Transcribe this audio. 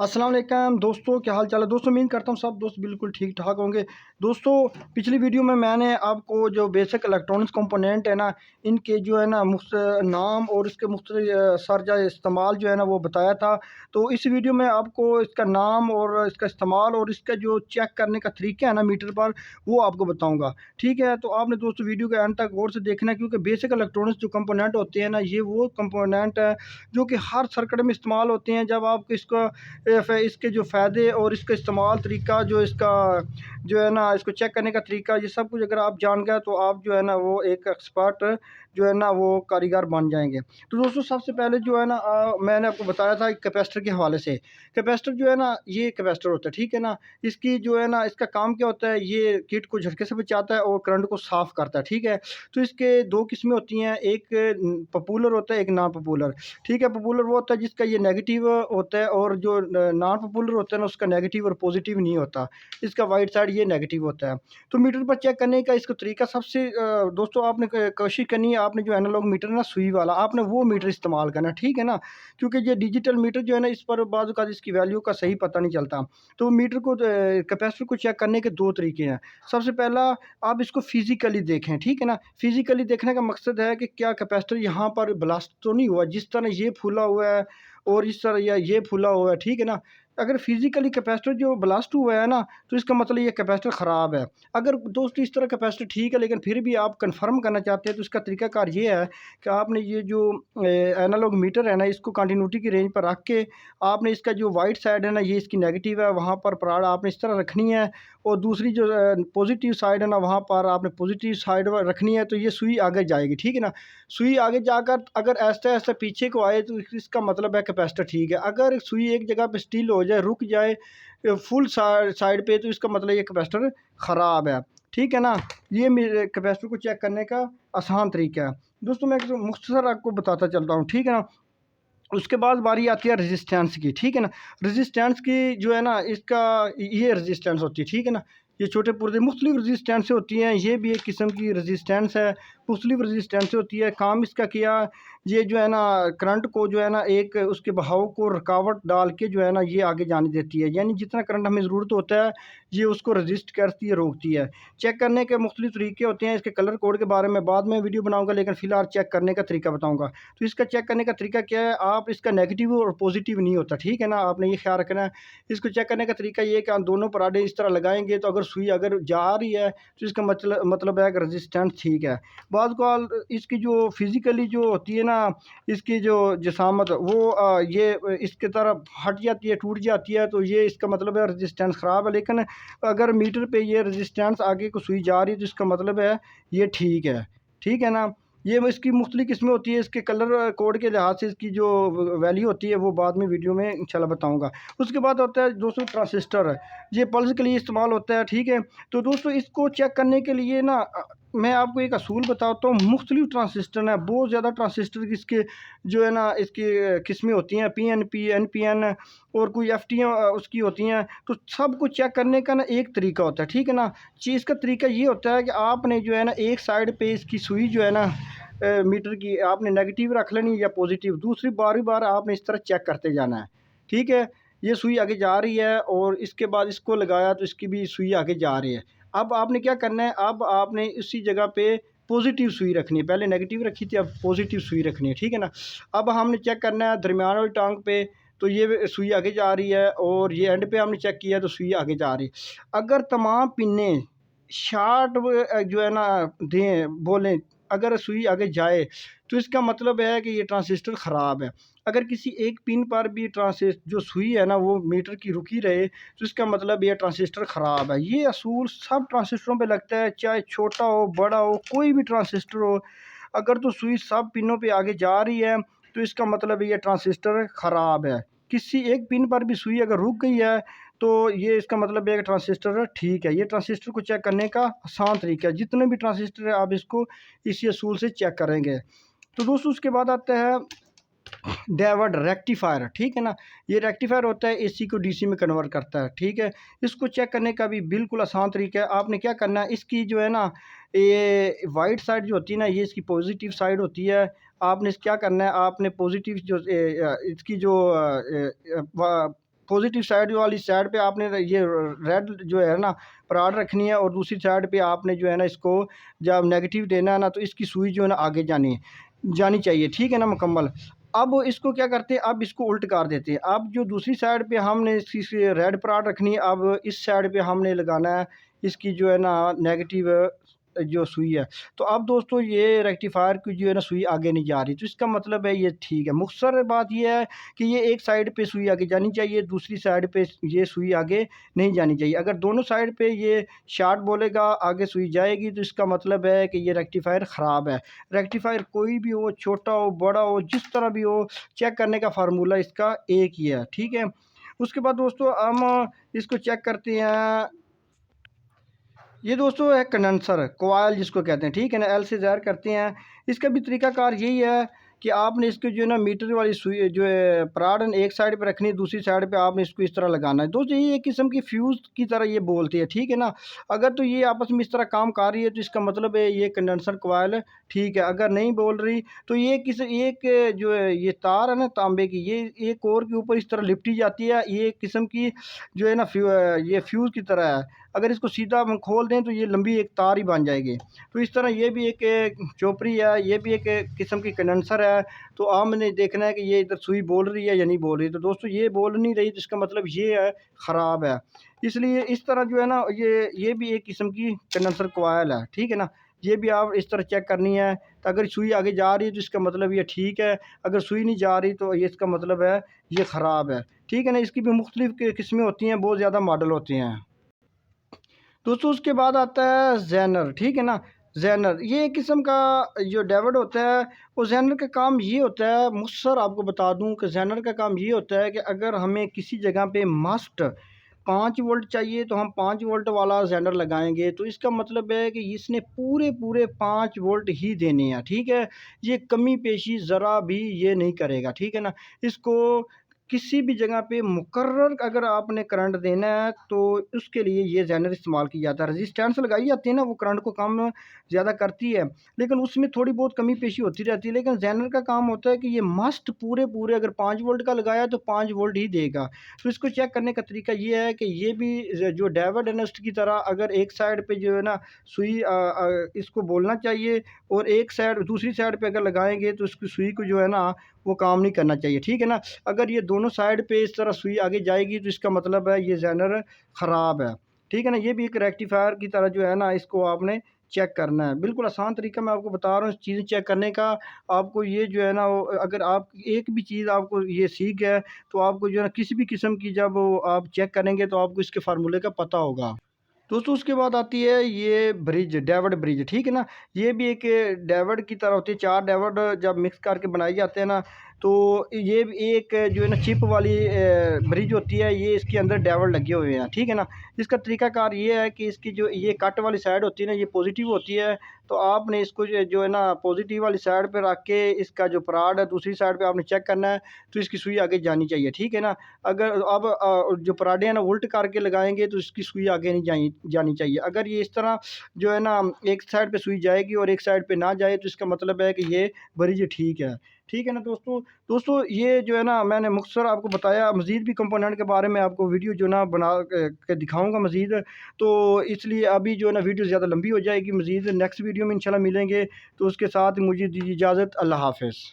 अस्सलाम वालेकुम दोस्तों, क्या हाल चाल है दोस्तों। उम्मीद करता हूँ सब दोस्त बिल्कुल ठीक ठाक होंगे। दोस्तों, पिछली वीडियो में मैंने आपको जो बेसिक इलेक्ट्रॉनिक्स कंपोनेंट है ना, इनके जो है ना नाम और इसके मुख्तलिफ सरजा इस्तेमाल जो है ना वो बताया था। तो इस वीडियो में आपको इसका नाम और इसका इस्तेमाल और इसका जो चेक करने का तरीका है ना मीटर पर, वो आपको बताऊँगा। ठीक है, तो आपने दोस्तों वीडियो के एंड तक गौर से देखना है, क्योंकि बेसिक इलेक्ट्रॉनिक्स जो कंपोनेंट होते हैं ना, ये वो कंपोनेंट है जो कि हर सर्किट में इस्तेमाल होते हैं। जब आप इसका इसके जो फ़ायदे और इसका इस्तेमाल तरीका, जो इसका जो है ना इसको चेक करने का तरीका, ये सब कुछ अगर आप जान गए तो आप जो है ना वो एक एक्सपर्ट जो है ना वो कारीगर बन जाएंगे। तो दोस्तों, सबसे पहले जो है ना मैंने आपको बताया था कैपेसिटर के हवाले से। कैपेसिटर जो है ना, ये कैपेसिटर होता है, ठीक है ना। इसकी जो है ना इसका काम क्या होता है, ये कीट को झटके से बचाता है और करंट को साफ़ करता है, ठीक है। तो इसके दो किस्में होती हैं, एक पॉपुलर होता है, एक नॉन पॉपुलर। ठीक है, पॉपुलर वो होता है जिसका ये नेगेटिव होता है, और जो नॉन पॉपुलर होता है ना, उसका नेगेटिव और पॉजिटिव नहीं होता। इसका वाइट साइड ये नेगेटिव होता है। तो मीटर पर चेक करने का इसका तरीका सबसे दोस्तों, आपने कोशिश करनी है, आपने जो एनालॉग मीटर ना सुई वाला, आपने वो मीटर इस्तेमाल करना, ठीक है ना। क्योंकि ये डिजिटल मीटर जो है ना, इस पर बाज़ औक़ात इसकी वैल्यू का सही पता नहीं चलता। तो मीटर को कैपेसिटर को चेक करने के दो तरीके हैं। सबसे पहला, आप इसको फिज़िकली देखें, ठीक है ना। फिज़िकली देखने का मकसद है कि क्या कैपेसिटर यहाँ पर ब्लास्ट तो नहीं हुआ, जिस तरह ये फूला हुआ है और इस तरह या ये फूला हुआ है, ठीक है ना। अगर फिज़िकली कैपेसिटर जो ब्लास्ट हुआ है ना, तो इसका मतलब ये कैपेसिटर ख़राब है। अगर दोस्तों इस तरह कैपेसिटर ठीक है, लेकिन फिर भी आप कन्फर्म करना चाहते हैं, तो इसका तरीकाकार ये है कि आपने ये जो एनालॉग मीटर है ना, इसको कंटिन्यूटी की रेंज पर रख के आपने इसका जो वाइट साइड है ना, ये इसकी नेगेटिव है, वहाँ पर पराड़ आपने इस तरह रखनी है। और दूसरी जो पॉजिटिव साइड है ना, वहाँ पर आपने पॉजिटिव साइड रखनी है, तो ये सुई आगे जाएगी, ठीक है ना। सुई आगे जाकर अगर ऐसा-ऐसा पीछे को आए, तो इसका मतलब है कैपेसिटर ठीक है। अगर सुई एक जगह पे स्टिल हो जाए, रुक जाए फुल साइड पे, तो इसका मतलब ये कैपेसिटर ख़राब है, ठीक है ना। ये मेरे कैपेसिटर को चेक करने का आसान तरीका है। दोस्तों, मैं एक मुख्तसर आपको बताता चलता हूँ, ठीक है ना। उसके बाद बारी आती है रेजिस्टेंस की, ठीक है ना। रेजिस्टेंस की जो है ना, इसका ये रेजिस्टेंस होती है, ठीक है ना। ये छोटे पुर्जे मुख्तलिफ रेजिस्टेंस होती हैं, ये भी एक किस्म की रेजिस्टेंस है। मुख्तलिफ रेजिस्टेंस होती है, काम इसका क्या, ये जो है ना करंट को जो है ना एक उसके बहाव को रुकावट डाल के जो है ना ये आगे जाने देती है। यानी जितना करंट हमें ज़रूरत होता है, ये उसको रजिस्ट करती है, रोकती है। चेक करने के मुख्तलिफ तरीके होते हैं। इसके कलर कोड के बारे में बाद में वीडियो बनाऊँगा, लेकिन फ़िलहाल चेक करने का तरीका बताऊँगा। तो इसका चेक करने का तरीका क्या है, आप इसका नेगेटिव और पॉजिटिव नहीं होता, ठीक है ना, आपने ये ख्याल रखना है। इसको चेक करने का तरीका ये है कि आप दोनों पराठे इस तरह लगाएंगे, तो अगर सुई अगर जा रही है, तो इसका मतलब है कि रजिस्टेंस ठीक है। बाद कॉल इसकी जो फिज़िकली जो होती है ना, इसकी जो जिसामत वो ये इसके तरफ हट जाती है, टूट जाती है, तो ये इसका मतलब है रजिस्टेंस ख़राब है। लेकिन अगर मीटर पे ये रजिस्टेंस आगे को सुई जा रही है, तो इसका मतलब है ये ठीक है ना। ये इसकी मुख्तलिफ़ किस्में होती है। इसके कलर कोड के लिहाज से इसकी जो वैल्यू होती है, वो बाद में वीडियो में इंशाल्लाह बताऊँगा। उसके बाद होता है दोस्तों ट्रांजिस्टर है। ये पल्स के लिए इस्तेमाल होता है, ठीक है। तो दोस्तों, इसको चेक करने के लिए ना मैं आपको एक असूल बताता हूँ। मुख्तलिफ़ ट्रांजिस्टर हैं, बहुत ज़्यादा ट्रांजिस्टर इसके जो है ना इसकी किस्में होती हैं, पीएनपी, एनपीएन और कोई एफटीएम उसकी होती हैं। तो सब कुछ चेक करने का ना एक तरीका होता है, ठीक है ना। चीज़ का तरीका ये होता है कि आपने जो है ना एक साइड पे इसकी सुई जो है ना मीटर की आपने नेगेटिव रख लेनी या पॉजिटिव, दूसरी बार आपने इस तरह चेक करते जाना है, ठीक है। ये सुई आगे जा रही है और इसके बाद इसको लगाया, तो इसकी भी सुई आगे जा रही है। अब आपने क्या करना है, अब आपने उसी जगह पे पॉजिटिव सुई रखनी है। पहले नेगेटिव रखी थी, अब पॉजिटिव सुई रखनी है, ठीक है ना। अब हमने चेक करना है दरमियान वाली टांग पे, तो ये सुई आगे जा रही है, और ये एंड पे हमने चेक किया, तो सुई आगे जा रही है। अगर तमाम पिनें शार्ट जो है ना दें बोलें, अगर सुई आगे जाए, तो इसका मतलब है कि ये ट्रांजिस्टर ख़राब है। अगर किसी एक पिन पर भी जो सुई है ना वो मीटर की रुकी रहे, तो इसका मतलब ये ट्रांजिस्टर ख़राब है। ये असूल सब ट्रांजिस्टरों पे लगता है, चाहे छोटा हो, बड़ा हो, कोई भी ट्रांजिस्टर हो। अगर तो सुई सब पिनों पे आगे जा रही है, तो इसका मतलब ये ट्रांजिस्टर ख़राब है। किसी एक पिन पर भी सुई अगर रुक गई है, तो ये इसका मतलब है कि ट्रांजिस्टर ठीक है। ये ट्रांजिस्टर को चेक करने का आसान तरीका है। जितने भी ट्रांजिस्टर है, आप इसको इसी असूल से चेक करेंगे। तो दोस्तों, उसके बाद आता है डायोड रेक्टिफायर, ठीक है ना। ये रेक्टिफायर होता है, एसी को डीसी में कन्वर्ट करता है, ठीक है। इसको चेक करने का भी बिल्कुल आसान तरीका है। आपने क्या करना है, इसकी जो है ना ये वाइट साइड जो होती है ना, ये इसकी पॉजिटिव साइड होती है। आपने क्या करना है, आपने पॉजिटिव जो इसकी जो पॉजिटिव साइड वाली साइड पे आपने ये रेड जो है ना पराड रखनी है, और दूसरी साइड पे आपने जो है ना इसको जब नेगेटिव देना है ना तो इसकी सुई जो है ना आगे जानी चाहिए, ठीक है ना, मुकम्मल। अब इसको क्या करते हैं, अब इसको उल्ट कर देते हैं। अब जो दूसरी साइड पे हमने इसकी रेड पराड रखनी है, अब इस साइड पे हमने लगाना है इसकी जो है ना नेगेटिव जो सुई है। तो अब दोस्तों ये रेक्टिफायर की जो है ना सुई आगे नहीं जा रही, तो इसका मतलब है ये ठीक है। मुख्तसर बात ये है कि ये एक साइड पे सुई आगे जानी चाहिए, दूसरी साइड पे ये सुई आगे नहीं जानी चाहिए। अगर दोनों साइड पे ये शार्ट बोलेगा आगे सुई जाएगी, तो इसका मतलब है कि ये रेक्टिफायर ख़राब है। रेक्टिफायर कोई भी हो, छोटा हो बड़ा हो, जिस तरह भी हो, चेक करने का फार्मूला इसका एक ही है, ठीक है। उसके बाद दोस्तों हम इसको चेक करते हैं। ये दोस्तों है कंडेंसर कोयल जिसको कहते हैं, ठीक है ना, एल से ज़ाहिर करते हैं। इसका भी तरीकाकार यही है कि आपने इसको जो है ना मीटर वाली सुई जो है पराडन एक साइड पे रखनी है, दूसरी साइड पे आपने इसको इस तरह लगाना है। दोस्तों ये एक किस्म की फ्यूज़ की तरह ये बोलती है, ठीक है ना। अगर तो ये आपस में इस तरह काम कर रही है तो इसका मतलब है ये कंडेंसर कोयल ठीक है। अगर नहीं बोल रही तो ये एक जो है ये तार है ना तांबे की, ये एक और के ऊपर इस तरह लिपटी जाती है। ये एक किस्म की जो है ना ये फ्यूज़ की तरह है। अगर इसको सीधा हम खोल दें तो ये लंबी एक तार ही बन जाएगी। तो इस तरह ये भी एक चोपड़ी है, ये भी एक किस्म की कंडेंसर है। तो हमने देखना है कि ये इधर सुई बोल रही है या नहीं बोल रही। तो दोस्तों ये बोल नहीं रही तो इसका मतलब ये है ख़राब है। इसलिए इस तरह जो है ना ये भी एक किस्म की कंडेंसर कोयल है, ठीक है ना। ये भी आप इस तरह चेक करनी है। तो अगर सुई आगे जा रही है तो इसका मतलब ये ठीक है, अगर सुई नहीं जा रही तो ये इसका मतलब है ये ख़राब है, ठीक है ना। इसकी भी मुख्तलिफ़ किस्में होती हैं, बहुत ज़्यादा मॉडल होते हैं। दोस्तों उसके बाद आता है ज़ैनर, ठीक है ना। ज़ैनर ये एक किस्म का जो डेविड होता है, वो ज़ैनर का काम ये होता है, मुख्तसर आपको बता दूं कि ज़ैनर का काम ये होता है कि अगर हमें किसी जगह पे मस्ट 5 वोल्ट चाहिए तो हम 5 वोल्ट वाला ज़ैनर लगाएंगे। तो इसका मतलब है कि इसने पूरे पूरे 5 वोल्ट ही देने हैं, ठीक है। ये कमी पेशी ज़रा भी ये नहीं करेगा, ठीक है ना। इसको किसी भी जगह पे मुकर्रर अगर आपने करंट देना है तो उसके लिए ये ज़ैनर इस्तेमाल किया जाता है। रजिस्टेंस लगाई जाती है ना, वो करंट को कम ज़्यादा करती है, लेकिन उसमें थोड़ी बहुत कमी पेशी होती रहती है। लेकिन ज़ैनर का काम होता है कि ये मस्ट पूरे पूरे अगर 5 वोल्ट का लगाया तो 5 वोल्ट ही देगा। तो इसको चेक करने का तरीका ये है कि ये भी जो डेविड एनस्ट की तरह अगर एक साइड पे जो है ना सुई इसको बोलना चाहिए, और एक साइड दूसरी साइड पे अगर लगाएंगे तो उसकी सुई को जो है ना वो काम नहीं करना चाहिए, ठीक है ना। अगर ये दोनों साइड पे इस तरह सुई आगे जाएगी तो इसका मतलब है ये ज़ैनर ख़राब है, ठीक है ना। ये भी एक रेक्टिफायर की तरह जो है ना इसको आपने चेक करना है। बिल्कुल आसान तरीका मैं आपको बता रहा हूँ चीज़ें चेक करने का। आपको ये जो है ना वो अगर आप एक भी चीज़ आपको ये सीख गए तो आपको जो है ना किसी भी किस्म की जब वो आप चेक करेंगे तो आपको इसके फार्मूले का पता होगा। दोस्तों उसके बाद आती है ये ब्रिज, डेविड ब्रिज, ठीक है ना। ये भी एक डेविड की तरह होती है। 4 डेविड जब मिक्स करके बनाए जाते हैं ना, तो ये भी एक जो है ना चिप वाली ब्रिज होती है। ये इसके अंदर डेविड लगे हुए हैं, ठीक है ना। इसका तरीकाकार ये है कि इसकी जो ये कट वाली साइड होती है ना, ये पॉजिटिव होती है। तो आपने इसको जो है ना पॉजिटिव वाली साइड पे रख के इसका जो पराड है दूसरी साइड पे आपने चेक करना है, तो इसकी सुई आगे जानी चाहिए, ठीक है ना। अगर अब जो पराठे हैं ना उल्ट करके लगाएंगे तो इसकी सुई आगे नहीं जानी चाहिए। अगर ये इस तरह जो है ना एक साइड पे सुई जाएगी और एक साइड पे ना जाए तो इसका मतलब है कि ये ब्रिज ठीक है ना। दोस्तों ये जो है ना मैंने मुख्तसर आपको बताया। मज़ीद भी कंपोनेंट के बारे में आपको वीडियो जो ना बना के दिखाऊंगा मज़ीद। तो इसलिए अभी जो है ना वीडियो ज़्यादा लंबी हो जाएगी। मज़ीद नेक्स्ट वीडियो में इंशाल्लाह मिलेंगे। तो उसके साथ मुझे दीजिए इजाज़त। अल्लाह हाफ़िज़।